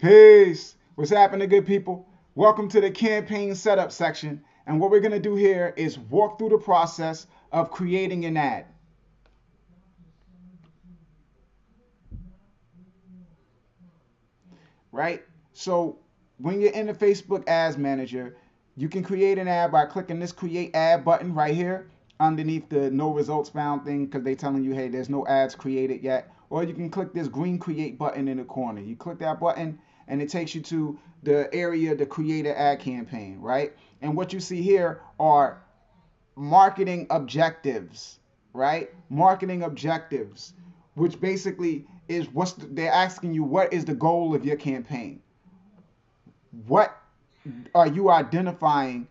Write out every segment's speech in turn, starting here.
Peace. What's happening, good people? Welcome to the campaign setup section. And what we're going to do here is walk through the process of creating an ad, right? So when you're in the Facebook Ads Manager, you can create an ad by clicking this create ad button right here underneath the no results found thing because they're telling you, hey, there's no ads created yet. Or you can click this green create button in the corner. You click that button and it takes you to the area to create an ad campaign, right? And what you see here are marketing objectives, right? Marketing objectives, which basically is they're asking you, what is the goal of your campaign? What are you identifying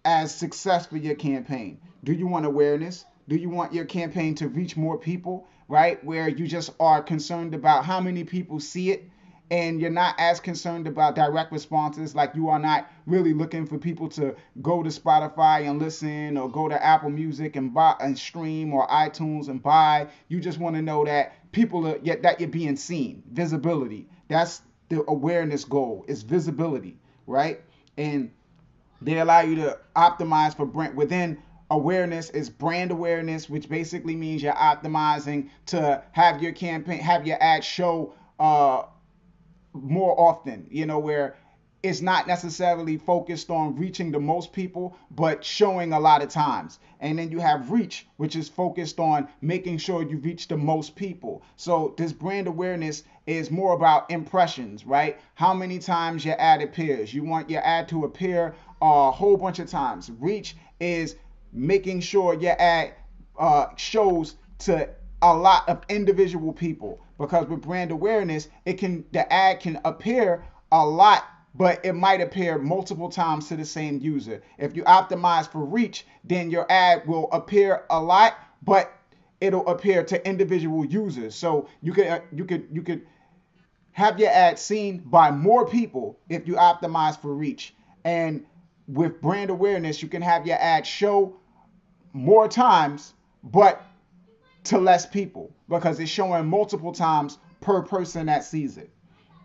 as success for your campaign? Do you want awareness? Do you want your campaign to reach more people, right? Where you just are concerned about how many people see it and you're not as concerned about direct responses, like you are not really looking for people to go to Spotify and listen or go to Apple Music and buy and stream or iTunes and buy. You just want to know that people are that you're being seen, visibility. That's the awareness goal, is visibility, right? And they allow you to optimize for brand within awareness is brand awareness, which basically means you're optimizing to have your campaign, have your ad show more often, where it's not necessarily focused on reaching the most people, but showing a lot of times. And then you have reach, which is focused on making sure you reach the most people. So this brand awareness is more about impressions, right? How many times your ad appears. You want your ad to appear a whole bunch of times. Reach is making sure your ad shows to a lot of individual people, because with brand awareness the ad can appear a lot, but it might appear multiple times to the same user. If you optimize for reach, then your ad will appear a lot, but it'll appear to individual users. So you could have your ad seen by more people if you optimize for reach. And with brand awareness, you can have your ad show more times, but to less people, because it's showing multiple times per person that sees it,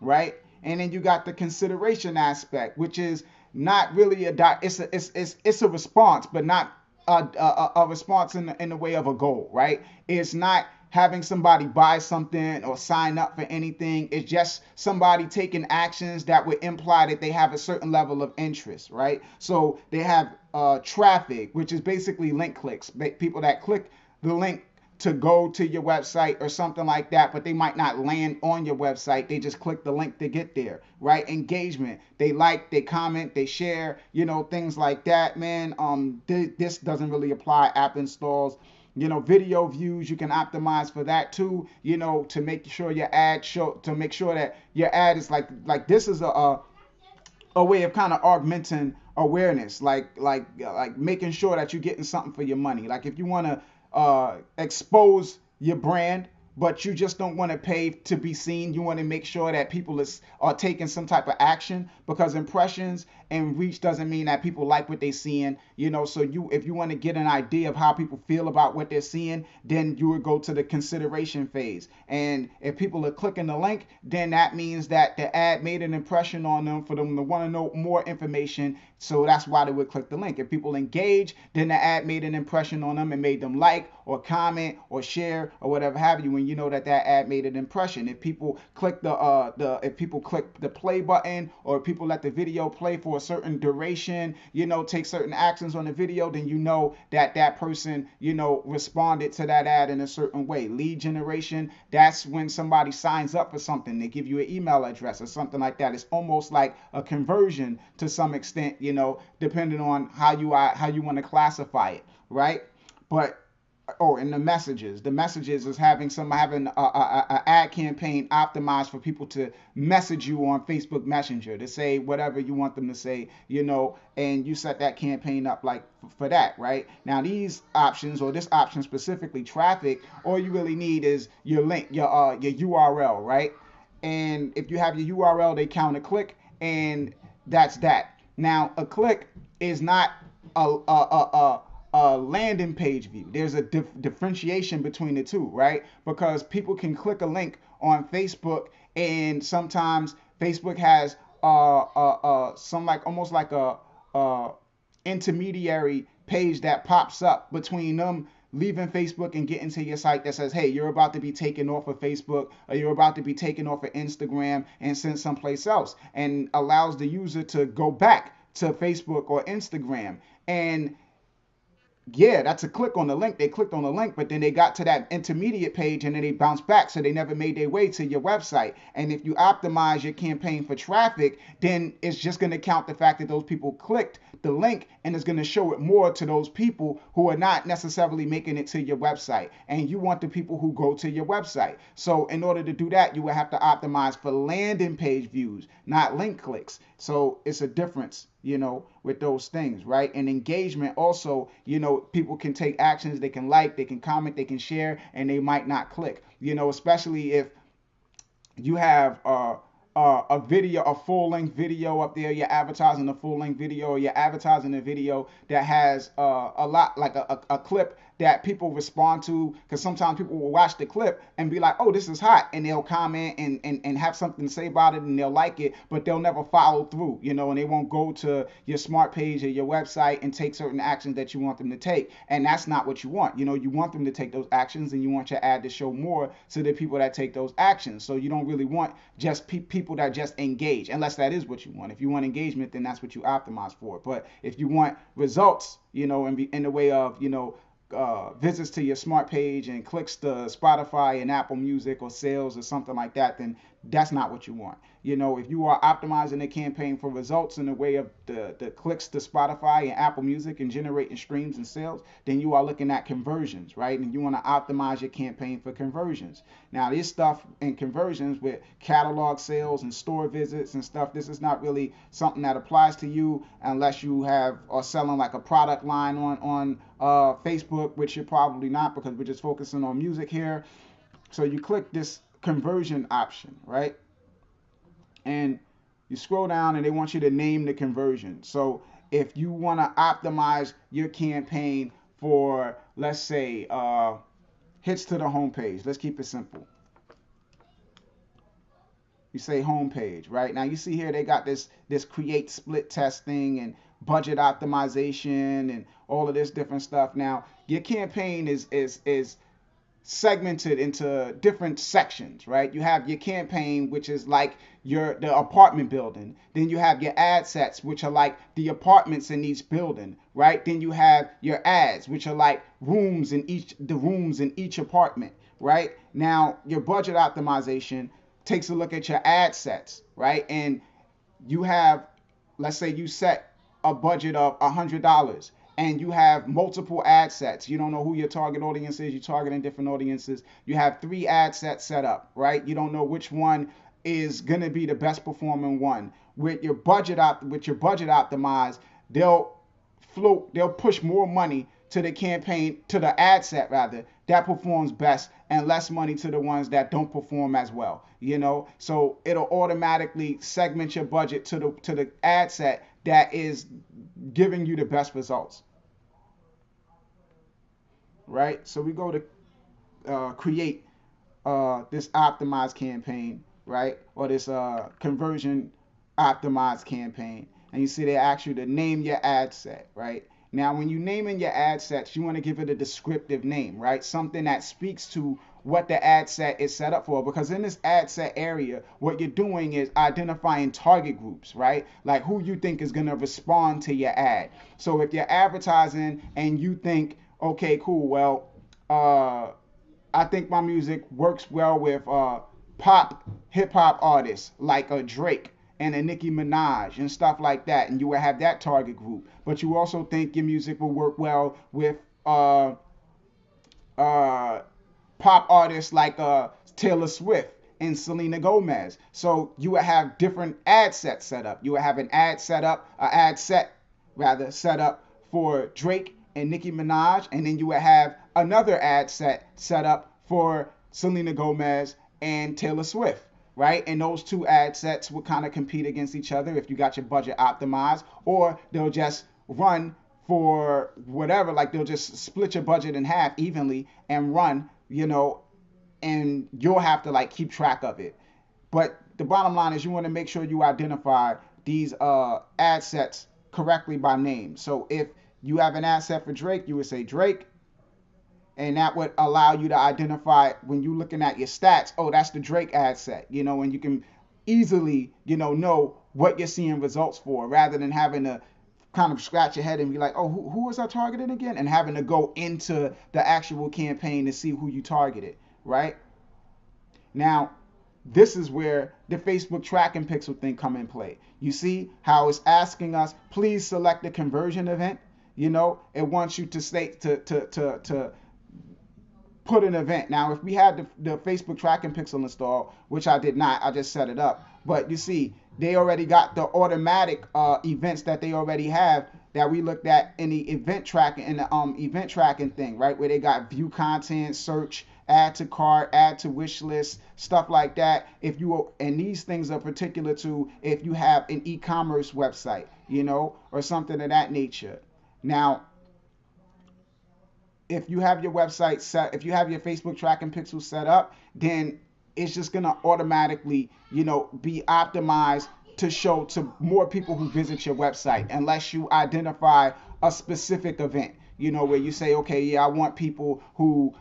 right? And then you got the consideration aspect, which is not really it's a response, but not a response in the way of a goal, right? It's not having somebody buy something or sign up for anything. It's just somebody taking actions that would imply that they have a certain level of interest, right? So they have traffic, which is basically link clicks, people that click the link to go to your website or something like that, but they might not land on your website. They just click the link to get there, right? Engagement, they like, they comment, they share, things like that, man. This doesn't really apply. App installs, video views, you can optimize for that too, to make sure your ad to make sure that your ad is like this is a way of kind of augmenting awareness, like making sure that you're getting something for your money. Like if you want to expose your brand, but you just don't want to pay to be seen. You want to make sure that people are taking some type of action, because impressions and reach doesn't mean that people like what they're seeing. So if you want to get an idea of how people feel about what they're seeing, then you would go to the consideration phase. And if people are clicking the link, then that means that the ad made an impression on them for them to want to know more information. So that's why they would click the link. If people engage, then the ad made an impression on them and made them like or comment or share or whatever have you. When you know that ad made an impression. If people click if people click the play button, or if people let the video play for a certain duration, take certain actions on the video, then that person, responded to that ad in a certain way. Lead generation, that's when somebody signs up for something. They give you an email address or something like that. It's almost like a conversion to some extent, depending on how you want to classify it, right? But in the messages is having a ad campaign optimized for people to message you on Facebook Messenger to say whatever you want them to say, and you set that campaign up like for that, right? Now these options, or this option specifically, traffic, all you really need is your link, your URL, right? And if you have your URL, they count a click, and that's that. Now a click is not a landing page view. There's a differentiation between the two, right? Because people can click a link on Facebook, and sometimes Facebook has some like almost like a intermediary page that pops up between them leaving Facebook and getting to your site that says, hey, you're about to be taken off of Facebook, or you're about to be taken off of Instagram and sent someplace else, and allows the user to go back to Facebook or Instagram. And yeah, that's a click on the link. They clicked on the link, but then they got to that intermediate page and then they bounced back. So they never made their way to your website. And if you optimize your campaign for traffic, then it's just going to count the fact that those people clicked the link, and it's going to show it more to those people who are not necessarily making it to your website. And you want the people who go to your website. So in order to do that, you would have to optimize for landing page views, not link clicks. So it's a difference, with those things, right? And engagement also, people can take actions, they can like, they can comment, they can share, and they might not click, especially if you have a video, a full length video up there, you're advertising a full length video, or you're advertising a video that has a lot, like a clip that people respond to, because sometimes people will watch the clip and be like, oh, this is hot, and they'll comment and have something to say about it, and they'll like it, but they'll never follow through, and they won't go to your smart page or your website and take certain actions that you want them to take. And that's not what you want. You want them to take those actions, and you want your ad to show more to the people that take those actions. So you don't really want just people that just engage, unless that is what you want. If you want engagement, then that's what you optimize for. But if you want results, in the way of, visits to your smart page and clicks to Spotify and Apple Music or sales or something like that, then that's not what you want. If you are optimizing a campaign for results in the way of the clicks to Spotify and Apple Music and generating streams and sales, then you are looking at conversions, right? And you want to optimize your campaign for conversions. Now, this stuff in conversions with catalog sales and store visits and stuff, this is not really something that applies to you unless you are selling like a product line on Facebook, which you're probably not, because we're just focusing on music here. So you click this conversion option, right? And you scroll down and they want you to name the conversion. So if you want to optimize your campaign for, let's say, hits to the homepage, let's keep it simple. You say homepage, right? Now you see here they got this create split testing and budget optimization and all of this different stuff. Now your campaign is segmented into different sections, right? You have your campaign, which is like the apartment building. Then you have your ad sets, which are like the apartments in each building, right? Then you have your ads, which are like rooms in each apartment, right? Now your budget optimization takes a look at your ad sets, right? And you have, let's say you set a budget of $100 and you have multiple ad sets. You don't know who your target audience is. You're targeting different audiences. You have 3 ad sets set up, right? You don't know which one is going to be the best performing one. With your budget optimized, they'll push more money to the campaign, to the ad set rather, that performs best, and less money to the ones that don't perform as well. So it'll automatically segment your budget to the ad set that is giving you the best results. Right? So we go to create this optimized campaign, right? Or this conversion optimized campaign. And you see they ask you to name your ad set, right? Now, when you name in your ad sets, you want to give it a descriptive name, right? Something that speaks to what the ad set is set up for. Because in this ad set area, what you're doing is identifying target groups, right? Like who you think is going to respond to your ad. So if you're advertising and you think, okay, cool, well, I think my music works well with pop, hip hop artists like a Drake and a Nicki Minaj and stuff like that, and you will have that target group. But you also think your music will work well with pop artists like Taylor Swift and Selena Gomez. So you would have different ad sets set up. You would have an ad set up for Drake and Nicki Minaj, and then you would have another ad set up for Selena Gomez and Taylor Swift. Right? And those 2 ad sets will kind of compete against each other if you got your budget optimized, or they'll just run for whatever, like they'll just split your budget in half evenly and run, and you'll have to like keep track of it. But the bottom line is you want to make sure you identify these ad sets correctly by name. So if you have an ad set for Drake, you would say Drake, and that would allow you to identify when you're looking at your stats, oh, that's the Drake ad set, and you can easily, know what you're seeing results for, rather than having to kind of scratch your head and be like, oh, who was I targeting again? And having to go into the actual campaign to see who you targeted, right? Now, this is where the Facebook tracking pixel thing come in play. You see how it's asking us, please select the conversion event. It wants you to state to put an event. Now, if we had the Facebook tracking pixel installed, which I did not, I just set it up. But you see, they already got the automatic events that they already have that we looked at in the event tracking, in the event tracking thing, right? Where they got view content, search, add to cart, add to wish list, stuff like that. And these things are particular to if you have an e-commerce website, or something of that nature. Now, if you have your website set, if you have your Facebook tracking pixel set up, then it's just going to automatically, be optimized to show to more people who visit your website, unless you identify a specific event, where you say, okay, yeah, I want people who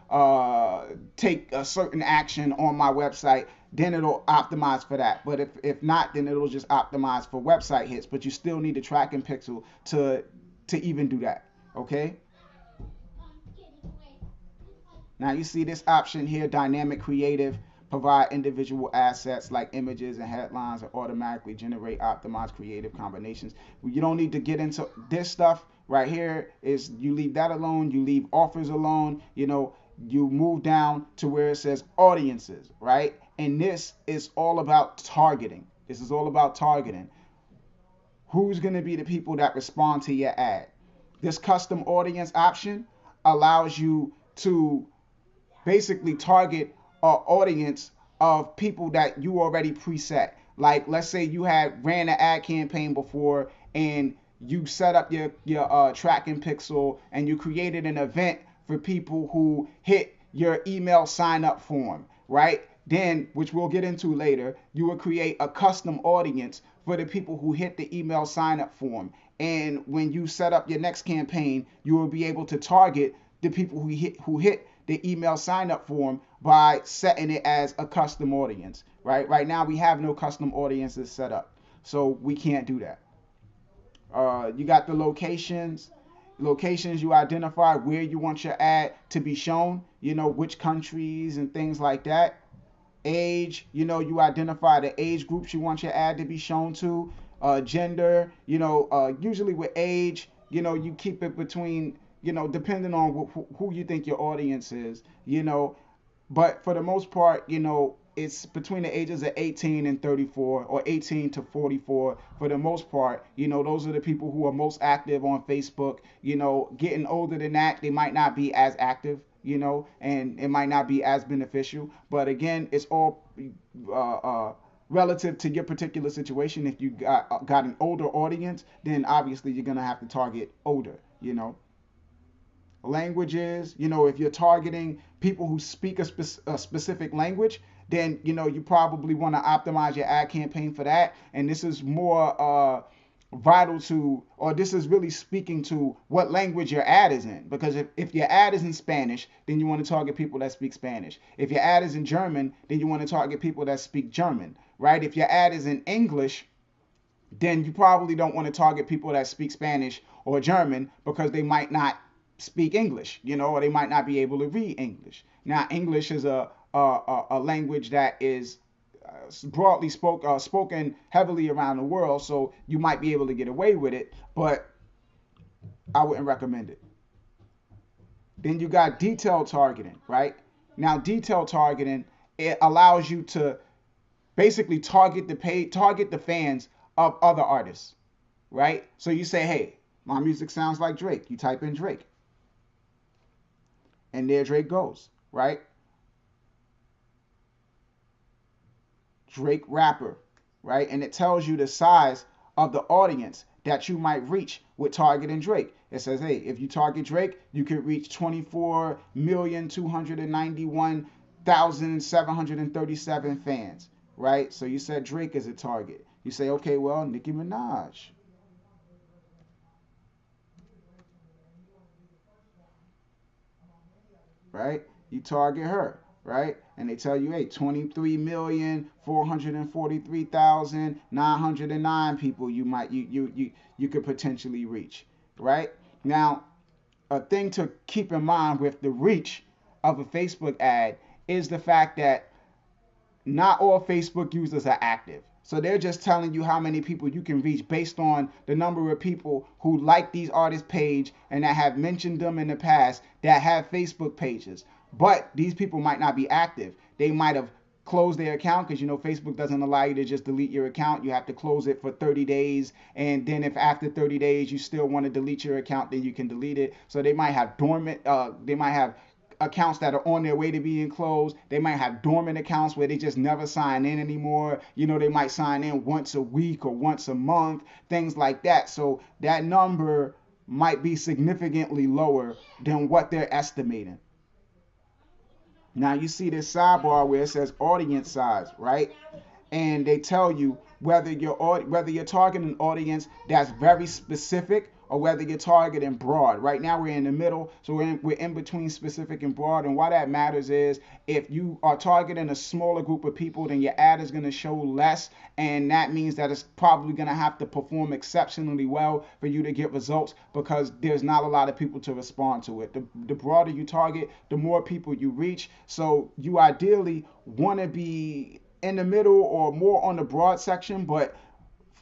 take a certain action on my website, then it'll optimize for that. But if not, then it'll just optimize for website hits, but you still need a tracking pixel to even do that, okay? Now you see this option here, dynamic creative, provide individual assets like images and headlines and automatically generate optimized creative combinations. You don't need to get into this stuff right here. Is you leave that alone, you leave offers alone, you move down to where it says audiences, right? And this is all about targeting. This is all about targeting. Who's going to be the people that respond to your ad? This custom audience option allows you to basically target an audience of people that you already preset. Like, let's say you had ran an ad campaign before and you set up your tracking pixel and you created an event for people who hit your email sign up form, right? Then, which we'll get into later, you will create a custom audience for the people who hit the email sign up form. And when you set up your next campaign, you will be able to target the people who hit the email sign up form by setting it as a custom audience, right? Right now we have no custom audiences set up, so we can't do that. You got the locations. You identify where you want your ad to be shown, which countries and things like that. Age, you identify the age groups you want your ad to be shown to. Gender, usually with age, you keep it between, depending on who you think your audience is, but for the most part, it's between the ages of 18 and 34 or 18 to 44 for the most part. Those are the people who are most active on Facebook. Getting older than that, they might not be as active, and it might not be as beneficial. But again, it's all relative to your particular situation. If you got an older audience, then obviously you're going to have to target older, Languages, if you're targeting people who speak a specific language, then you probably want to optimize your ad campaign for that. And this is more vital to, or this is really speaking to what language your ad is in. Because if your ad is in Spanish, then you want to target people that speak Spanish. If your ad is in German, then you want to target people that speak German, right? If your ad is in English, then you probably don't want to target people that speak Spanish or German, because they might not speak English, or they might not be able to read English. Now, English is a language that is broadly spoken heavily around the world, so you might be able to get away with it, but I wouldn't recommend it. Then you got detailed targeting, right? Now, detailed targeting, it allows you to basically target the fans of other artists, right? So you say, hey, my music sounds like Drake. You type in Drake, and there Drake goes, right? Drake rapper, right? And it tells you the size of the audience that you might reach with targeting Drake. It says, hey, if you target Drake, you could reach 24,291,737 fans, right? So you said Drake is a target. You say, okay, well, Nicki Minaj, right? You target her, right? And they tell you, hey, 23,443,909 people you could potentially reach, right? Now, a thing to keep in mind with the reach of a Facebook ad is the fact that not all Facebook users are active. So they're just telling you how many people you can reach based on the number of people who like these artists' page and that have mentioned them in the past that have Facebook pages. But these people might not be active. They might have closed their account because Facebook doesn't allow you to just delete your account. You have to close it for 30 days, and then if after 30 days you still want to delete your account, then you can delete it. So they might have dormant they might have accounts that are on their way to being closed. They might have dormant accounts where they just never sign in anymore. They might sign in once a week or once a month, things like that. So that number might be significantly lower than what they're estimating. Now you see this sidebar where it says audience size, right? And they tell you whether you're targeting an audience that's very specific or whether you're targeting broad. Right now we're in the middle, so we're in between specific and broad. And why that matters is if you are targeting a smaller group of people, then your ad is going to show less, and that means that it's probably going to have to perform exceptionally well for you to get results because there's not a lot of people to respond to it. The broader you target, the more people you reach. So you ideally want to be in the middle or more on the broad section, but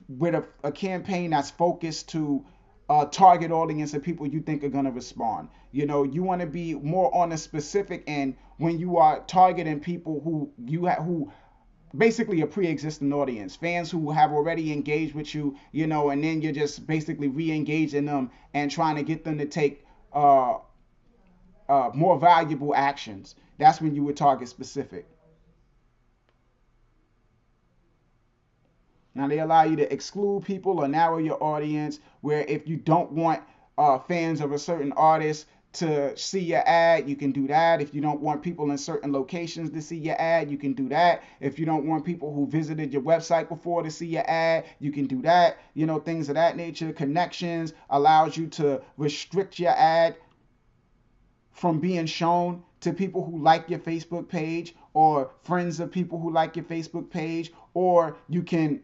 with a campaign that's focused to target audience of people you think are going to respond. You want to be more on the specific end when you are targeting people who basically a pre-existing audience, fans who have already engaged with you, and then you're just basically re-engaging them and trying to get them to take more valuable actions. That's when you would target specific. Now they allow you to exclude people or narrow your audience where if you don't want fans of a certain artist to see your ad, you can do that. If you don't want people in certain locations to see your ad, you can do that. If you don't want people who visited your website before to see your ad, you can do that. Things of that nature. Connections allows you to restrict your ad from being shown to people who like your Facebook page or friends of people who like your Facebook page, or you can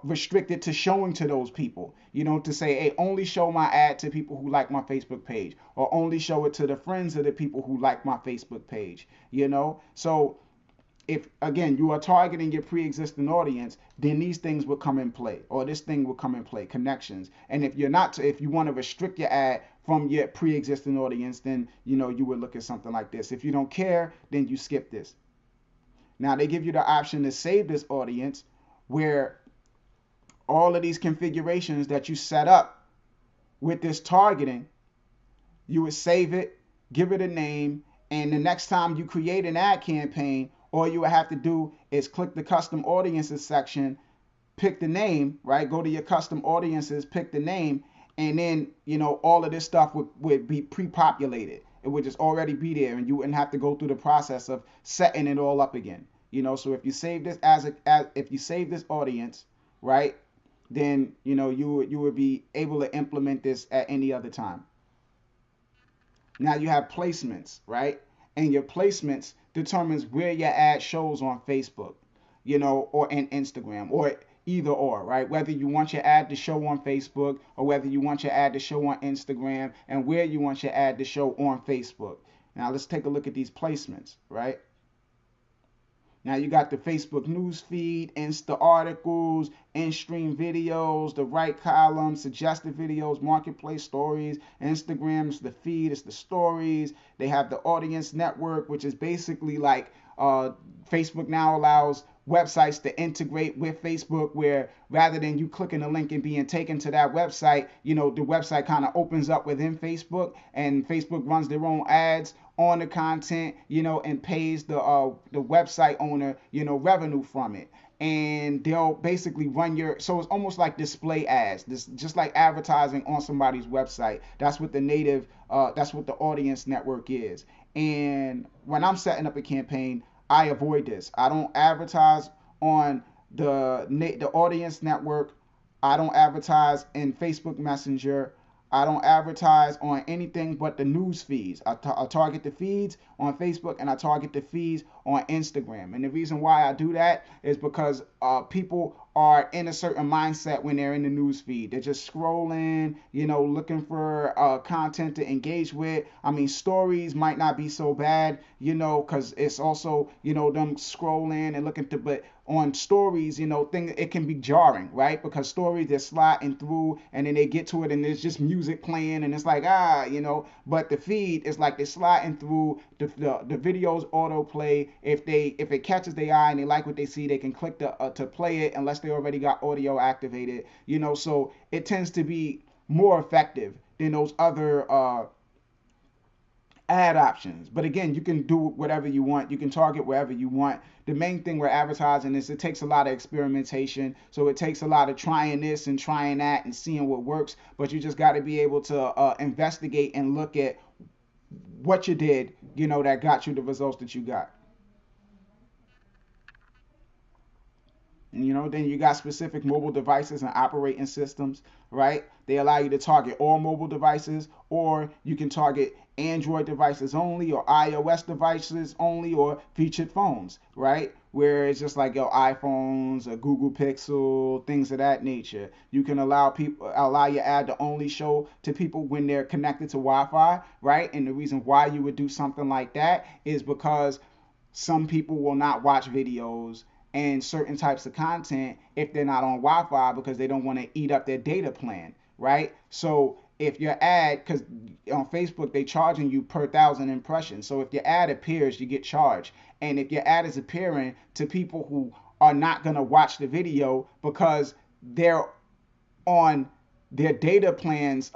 restrict it to showing to those people, to say, hey, only show my ad to people who like my Facebook page, or only show it to the friends of the people who like my Facebook page, So if again you are targeting your pre-existing audience, then these things will come in play, or this thing will come in play, connections. And if you want to restrict your ad from your pre-existing audience, then you would look at something like this. If you don't care, then you skip this. Now they give you the option to save this audience, where all of these configurations that you set up with this targeting, you would save it, give it a name, and the next time you create an ad campaign, all you would have to do is click the custom audiences section, pick the name, right? Go to your custom audiences, pick the name, and then all of this stuff would be pre-populated. It would just already be there, and you wouldn't have to go through the process of setting it all up again. So if you save this if you save this audience, right, then you would be able to implement this at any other time. Now you have placements, right? And your placements determines where your ad shows on Facebook, or in Instagram, or either or, right? Whether you want your ad to show on Facebook or whether you want your ad to show on Instagram, and where you want your ad to show on Facebook. Now let's take a look at these placements, right? Now you got the Facebook news feed, Insta articles, in-stream videos, the right column, suggested videos, marketplace stories. Instagram's the feed, it's the stories. They have the audience network, which is basically like Facebook now allows websites to integrate with Facebook, where rather than you clicking the link and being taken to that website, the website kind of opens up within Facebook, and Facebook runs their own ads on the content, and pays the website owner, revenue from it. And they'll basically run so it's almost like display ads, just like advertising on somebody's website. That's what that's what the audience network is. And when I'm setting up a campaign, I avoid this. I don't advertise on the audience network. I don't advertise in Facebook Messenger. I don't advertise on anything but the news feeds. I target the feeds on Facebook and I target the feeds on Instagram. And the reason why I do that is because people are in a certain mindset when they're in the news feed. They're just scrolling, looking for content to engage with. I mean, stories might not be so bad, because it's also, them scrolling and looking to, but on stories, it can be jarring, right? Because stories, they're sliding through and then they get to it and there's just music playing and it's like, but the feed is like they're sliding through the videos autoplay. If it catches their eye and they like what they see, they can click to play it unless they already got audio activated, so it tends to be more effective than those other ad options. But again, you can do whatever you want. You can target wherever you want. The main thing with advertising is it takes a lot of experimentation. So it takes a lot of trying this and trying that and seeing what works. But you just got to be able to investigate and look at what you did, that got you the results that you got. Then you got specific mobile devices and operating systems, right? They allow you to target all mobile devices, or you can target Android devices only, or iOS devices only, or featured phones, right? Where it's just like your iPhones, or Google Pixel, things of that nature. You can allow your ad to only show to people when they're connected to Wi-Fi, right? And the reason why you would do something like that is because some people will not watch videos and certain types of content if they're not on Wi-Fi because they don't want to eat up their data plan, right? So if your ad, because on Facebook they charging you per 1,000 impressions, so if your ad appears, you get charged. And if your ad is appearing to people who are not gonna watch the video because they're on their data plans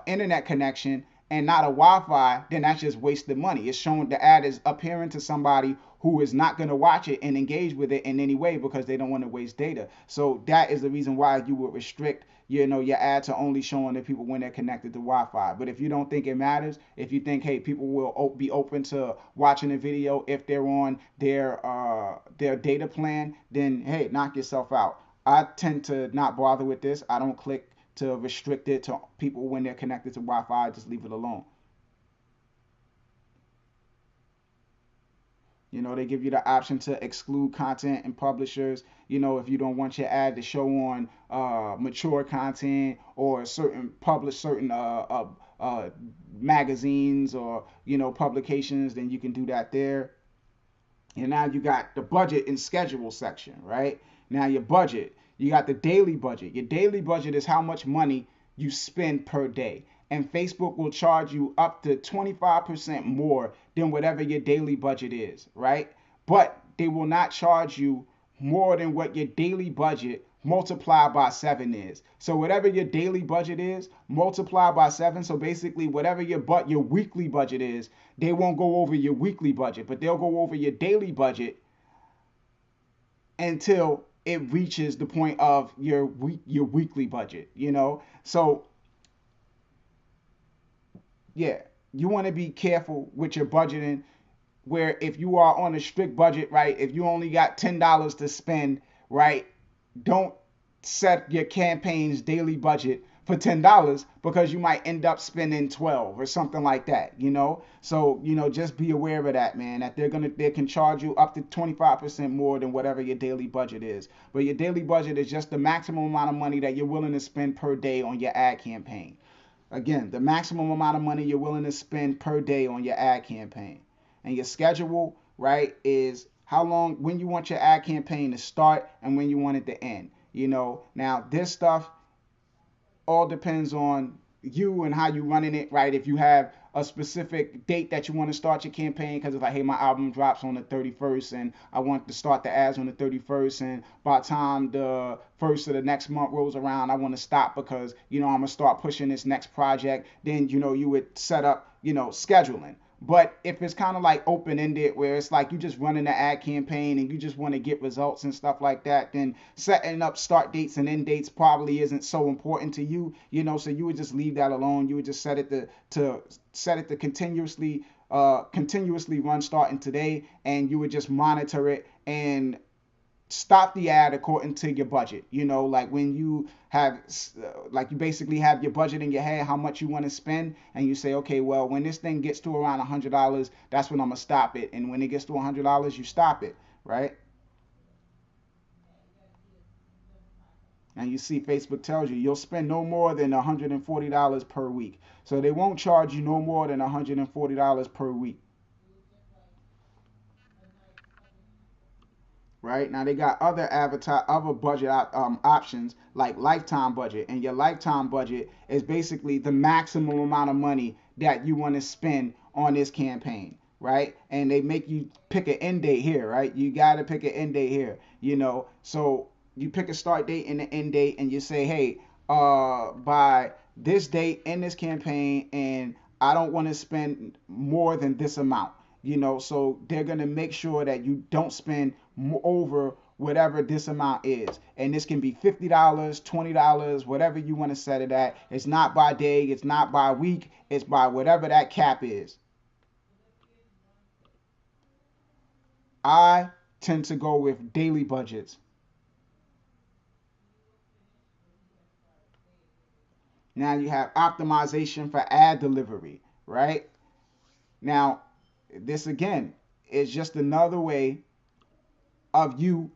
internet connection and not a Wi-Fi, then that's just wasted money. It's showing the ad is appearing to somebody who is not going to watch it and engage with it in any way because they don't want to waste data. So that is the reason why you would restrict, your ad to only showing the people when they're connected to Wi-Fi. But if you don't think it matters, if you think, hey, people will be open to watching a video if they're on their data plan, then hey, knock yourself out. I tend to not bother with this. I don't click to restrict it to people when they're connected to Wi-Fi. I just leave it alone. They give you the option to exclude content and publishers. If you don't want your ad to show on mature content or certain magazines or publications, then you can do that there. And now you got the budget and schedule section, right? Now your budget, you got the daily budget. Your daily budget is how much money you spend per day. And Facebook will charge you up to 25% more than whatever your daily budget is, right? But they will not charge you more than what your daily budget multiplied by 7 is. So whatever your daily budget is, multiply by 7. So basically whatever your weekly budget is, they won't go over your weekly budget, but they'll go over your daily budget until it reaches the point of your weekly budget. So yeah, you want to be careful with your budgeting. Where if you are on a strict budget, right, if you only got $10 to spend, right, don't set your campaign's daily budget for $10 because you might end up spending 12 or something like that. So just be aware of that, man, that they can charge you up to 25% more than whatever your daily budget is. But your daily budget is just the maximum amount of money that you're willing to spend per day on your ad campaign. Again, the maximum amount of money you're willing to spend per day on your ad campaign. And your schedule, right, is how long, when you want your ad campaign to start and when you want it to end. Now this stuff all depends on you and how you running it, right? If you have a specific date that you want to start your campaign, because it's like, hey, my album drops on the 31st and I want to start the ads on the 31st, and by the time the first of the next month rolls around, I want to stop because I'm gonna start pushing this next project. Then you would set up scheduling. But if it's kind of like open-ended, where it's like you just running the ad campaign and you just want to get results and stuff like that, then setting up start dates and end dates probably isn't so important to you. So you would just leave that alone. You would just set it to continuously run starting today, and you would just monitor it and stop the ad according to your budget. You know, like when you have, like you basically have your budget in your head, how much you want to spend, and you say, okay, well, when this thing gets to around $100, that's when I'm gonna stop it. And when it gets to $100, you stop it, right? And you see, Facebook tells you you'll spend no more than $140 per week. So they won't charge you no more than $140 per week. Right now, they got other budget options like lifetime budget, and your lifetime budget is basically the maximum amount of money that you want to spend on this campaign, right? And they make you pick an end date here, right? You got to pick an end date here, you know. So you pick a start date and an end date, and you say, hey, by this date in this campaign, and I don't want to spend more than this amount, you know. So they're gonna make sure that you don't spend over whatever this amount is, and this can be $50, $20, whatever you want to set it at. It's not by day, it's not by week, it's by whatever that cap is. I tend to go with daily budgets. Now you have optimization for ad delivery, right? Now this again is just another way of you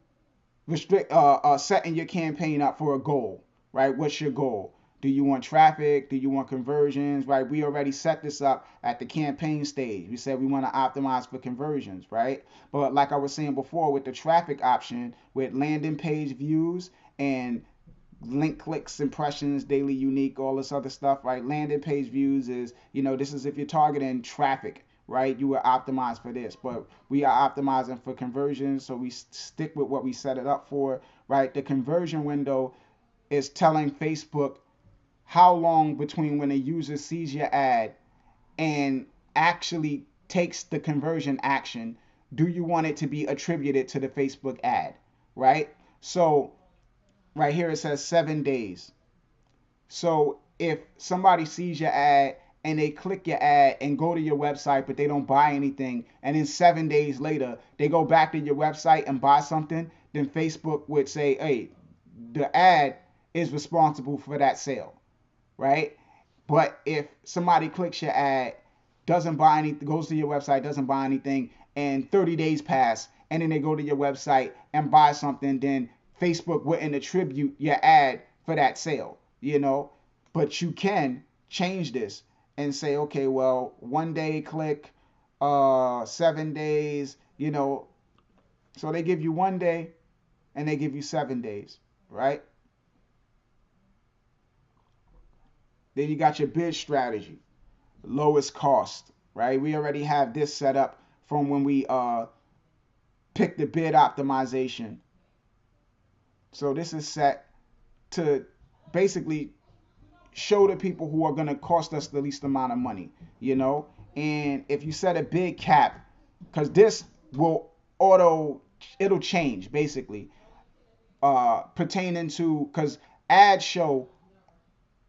setting your campaign up for a goal, right? What's your goal? Do you want traffic? Do you want conversions, right? We already set this up at the campaign stage. We said we want to optimize for conversions, right? But like I was saying before, with the traffic option, with landing page views and link clicks, impressions, daily unique, all this other stuff, right? Landing page views is, you know, this is if you're targeting traffic, right? You are optimized for this, but we are optimizing for conversions, so we stick with what we set it up for, right? The conversion window is telling Facebook how long between when a user sees your ad and actually takes the conversion action. Do you want it to be attributed to the Facebook ad, right? So right here it says 7 days. So if somebody sees your ad and they click your ad and go to your website, but they don't buy anything, and then 7 days later they go back to your website and buy something, then Facebook would say, hey, the ad is responsible for that sale, right? But if somebody clicks your ad, doesn't buy anything, goes to your website, doesn't buy anything, and 30 days pass, and then they go to your website and buy something, then Facebook wouldn't attribute your ad for that sale, you know. But you can change this and say, okay, well, 1 day click, 7 days, you know. So they give you 1 day and they give you 7 days, right? Then you got your bid strategy, lowest cost, right? We already have this set up from when we pick the bid optimization. So this is set to basically show the people who are going to cost us the least amount of money, you know. And if you set a bid cap, because this will it'll change basically, pertaining to, because ads show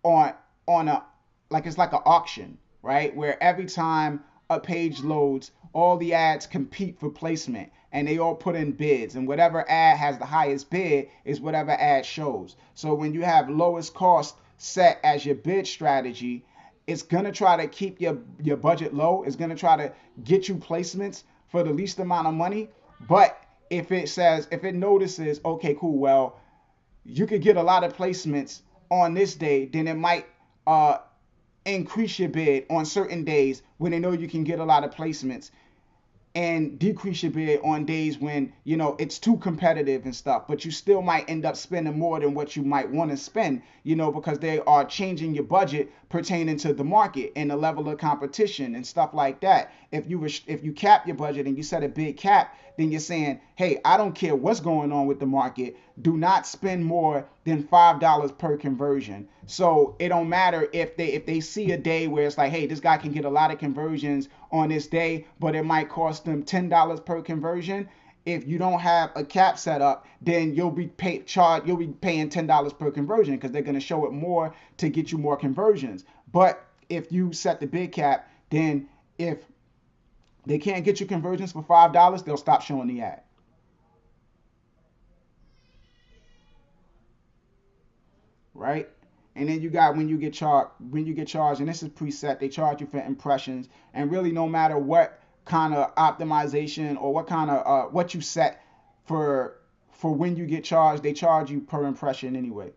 on a, like it's like an auction, right? Where every time a page loads, all the ads compete for placement and they all put in bids, and whatever ad has the highest bid is whatever ad shows. So when you have lowest cost set as your bid strategy, it's gonna try to keep your budget low. It's gonna try to get you placements for the least amount of money. But if it notices, okay, cool, well, you could get a lot of placements on this day, then it might increase your bid on certain days when they know you can get a lot of placements, and decrease your bid on days when, you know, it's too competitive and stuff. But you still might end up spending more than what you might want to spend, you know, because they are changing your budget pertaining to the market and the level of competition and stuff like that. If you cap your budget and you set a big cap, then you're saying, hey, I don't care what's going on with the market, do not spend more than $5 per conversion. So it don't matter if they see a day where it's like, hey, this guy can get a lot of conversions on this day, but it might cost them $10 per conversion. If you don't have a cap set up, then you'll be paying $10 per conversion, because they're going to show it more to get you more conversions. But if you set the big cap, then if they can't get you conversions for $5, they'll stop showing the ad. right? And then you got when you get charged, and this is preset, they charge you for impressions. And really, no matter what kind of optimization or what kind of what you set for when you get charged, they charge you per impression anyway.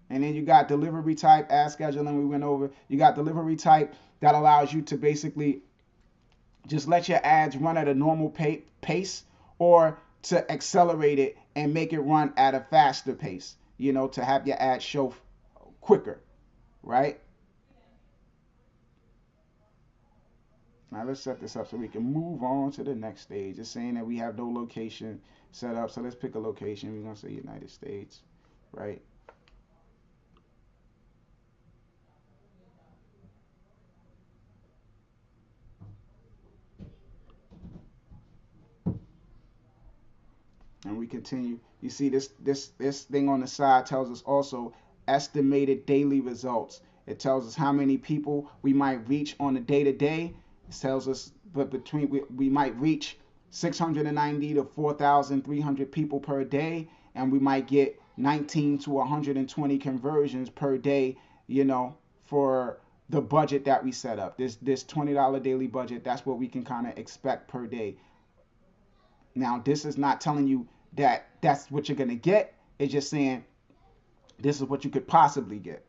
And then you got delivery type, ad scheduling, we went over. You got delivery type that allows you to basically just let your ads run at a normal pace, or to accelerate it and make it run at a faster pace, to have your ads show quicker, right? Now let's set this up so we can move on to the next stage. It's saying that we have no location set up, so let's pick a location. We're going to say United States, right? And we continue. You see this thing on the side tells us also estimated daily results. It tells us how many people we might reach on a day to day. It tells us, but between we might reach 690 to 4,300 people per day, and we might get 19 to 120 conversions per day, for the budget that we set up. This $20 daily budget, that's what we can kind of expect per day. Now, this is not telling you that that's what you're going to get. It's just saying this is what you could possibly get.